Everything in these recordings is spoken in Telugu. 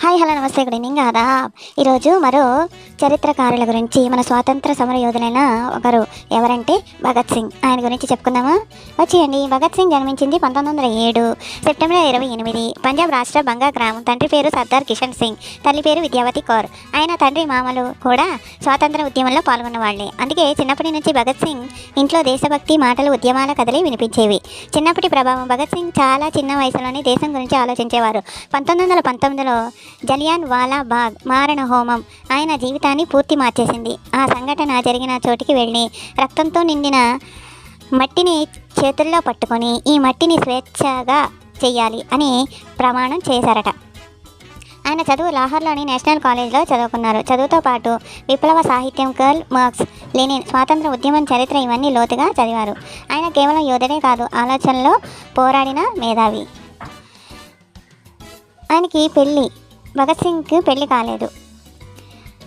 హాయ్ హలో నమస్తే గుడ్ ఈవినింగ్ ఆదాబ్. ఈరోజు మరో చరిత్రకారుల గురించి మన స్వాతంత్ర సమర యోధులైన ఒకరు ఎవరంటే భగత్ సింగ్. ఆయన గురించి చెప్పుకుందామా? వచ్చేయండి. భగత్ సింగ్ జన్మించింది 1907 సెప్టెంబర్ 28 పంజాబ్ రాష్ట్ర బంగా గ్రామం. తండ్రి పేరు సర్దార్ కిషన్ సింగ్, తల్లి పేరు విద్యావతి కౌర్. ఆయన తండ్రి మామలు కూడా స్వాతంత్ర ఉద్యమంలో పాల్గొన్న వాళ్లే. అందుకే చిన్నప్పటి నుంచి భగత్ సింగ్ ఇంట్లో దేశభక్తి మాటలు ఉద్యమాల కథలే వినిపించేవి. చిన్నప్పటి ప్రభావం. భగత్ సింగ్ చాలా చిన్న వయసులోనే దేశం గురించి ఆలోచించేవారు. 1919లో జలియాన్ వాలా బాగ్ మారణ హోమం ఆయన జీవితాన్ని పూర్తి మార్చేసింది. ఆ సంఘటన జరిగిన చోటికి వెళ్ళి రక్తంతో నిండిన మట్టిని చేతుల్లో పట్టుకొని ఈ మట్టిని స్వేచ్ఛగా చెయ్యాలి అని ప్రమాణం చేశారట. ఆయన చదువు లాహోర్లోని నేషనల్ కాలేజ్లో చదువుకున్నారు. చదువుతో పాటు విప్లవ సాహిత్యం, కర్ల్ మార్క్స్, లెనిన్, స్వాతంత్ర ఉద్యమం చరిత్ర ఇవన్నీ లోతుగా చదివారు. ఆయన కేవలం యోధుడే కాదు, ఆలోచనలో పోరాడిన మేధావి. ఆయనకి భగత్ సింగ్కి పెళ్లి కాలేదు.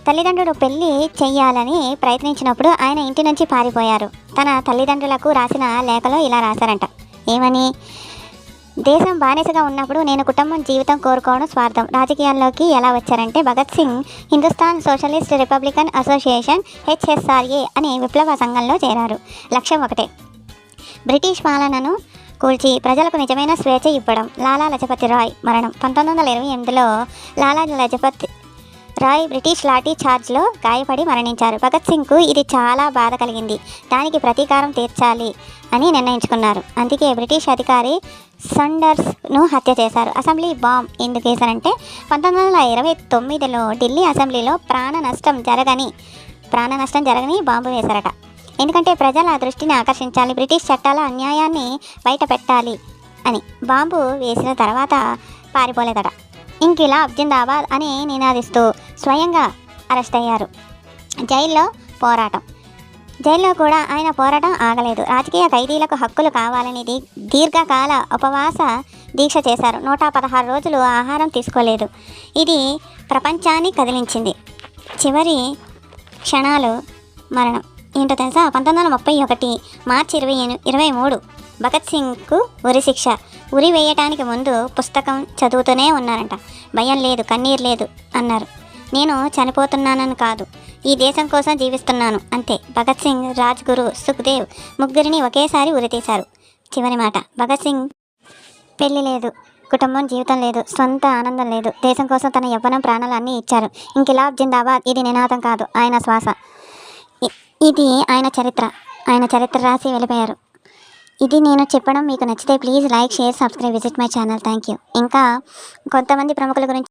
తల్లిదండ్రులు పెళ్లి చెయ్యాలని ప్రయత్నించినప్పుడు ఆయన ఇంటి నుంచి పారిపోయారు. తన తల్లిదండ్రులకు రాసిన లేఖలో ఇలా రాశారంట. ఏమని? దేశం బానిసగా ఉన్నప్పుడు నేను కుటుంబం జీవితం కోరుకోవడం స్వార్థం. రాజకీయాల్లోకి ఎలా వచ్చారంటే Bhagat Singh Hindustan socialist Republican association HSRA అనే విప్లవ సంఘంలో చేరారు. లక్ష్యం ఒకటే, బ్రిటిష్ పాలనను కూల్చి ప్రజలకు నిజమైన స్వేచ్ఛ ఇవ్వడం. లాలా లజపతి రాయ్ మరణం. 1928లో లాలా లజపతి రాయ్ బ్రిటిష్ లాఠీ ఛార్జ్లో గాయపడి మరణించారు. భగత్ సింగ్కు ఇది చాలా బాధ కలిగింది. దానికి ప్రతీకారం తీర్చాలి అని నిర్ణయించుకున్నారు. అందుకే బ్రిటిష్ అధికారి సండర్స్ను హత్య చేశారు. అసెంబ్లీ బాంబ్ ఎందుకు వేశారంటే 1929లో ఢిల్లీ అసెంబ్లీలో ప్రాణ నష్టం జరగని బాంబు వేశారట. ఎందుకంటే ప్రజల దృష్టిని ఆకర్షించాలి, బ్రిటిష్ చట్టాల అన్యాయాన్ని బయట పెట్టాలి అని. బాంబు వేసిన తర్వాత పారిపోలేదట. ఇంకిలాబ్ జిందాబాద్ అని నినాదిస్తూ స్వయంగా అరెస్ట్ అయ్యారు. జైల్లో కూడా ఆయన పోరాటం ఆగలేదు. రాజకీయ ఖైదీలకు హక్కులు కావాలని దీర్ఘకాల ఉపవాస దీక్ష చేశారు. 116 రోజులు ఆహారం తీసుకోలేదు. ఇది ప్రపంచాన్ని కదిలించింది. చివరి క్షణాలు మరణం ఏంటో తెలుసా? 1931 మార్చి 23 భగత్ సింగ్కు ఉరిశిక్ష. ఉరి వేయటానికి ముందు పుస్తకం చదువుతూనే ఉన్నారంట. భయం లేదు, కన్నీరు లేదు అన్నారు. నేను చనిపోతున్నానని కాదు, ఈ దేశం కోసం జీవిస్తున్నాను అంతే. భగత్ సింగ్, రాజ్గురు, సుఖ్దేవ్ ముగ్గురిని ఒకేసారి ఉరితీశారు. చివరి మాట. భగత్ సింగ్ పెళ్లి లేదు, కుటుంబం జీవితం లేదు, సొంత ఆనందం లేదు. దేశం కోసం తన యవ్వనం ప్రాణాలు అన్నీ ఇచ్చారు. ఇంకిలాబ్ జిందాబాద్ ఇది నినాదం కాదు, ఆయన శ్వాస. ఇది ఆయన చరిత్ర రాసి వెళ్ళిపోయారు. ఇది నేను చెప్పడం మీకు నచ్చితే please like, share, subscribe, visit my channel. Thank you. ఇంకా కొంతమంది ప్రముఖుల గురించి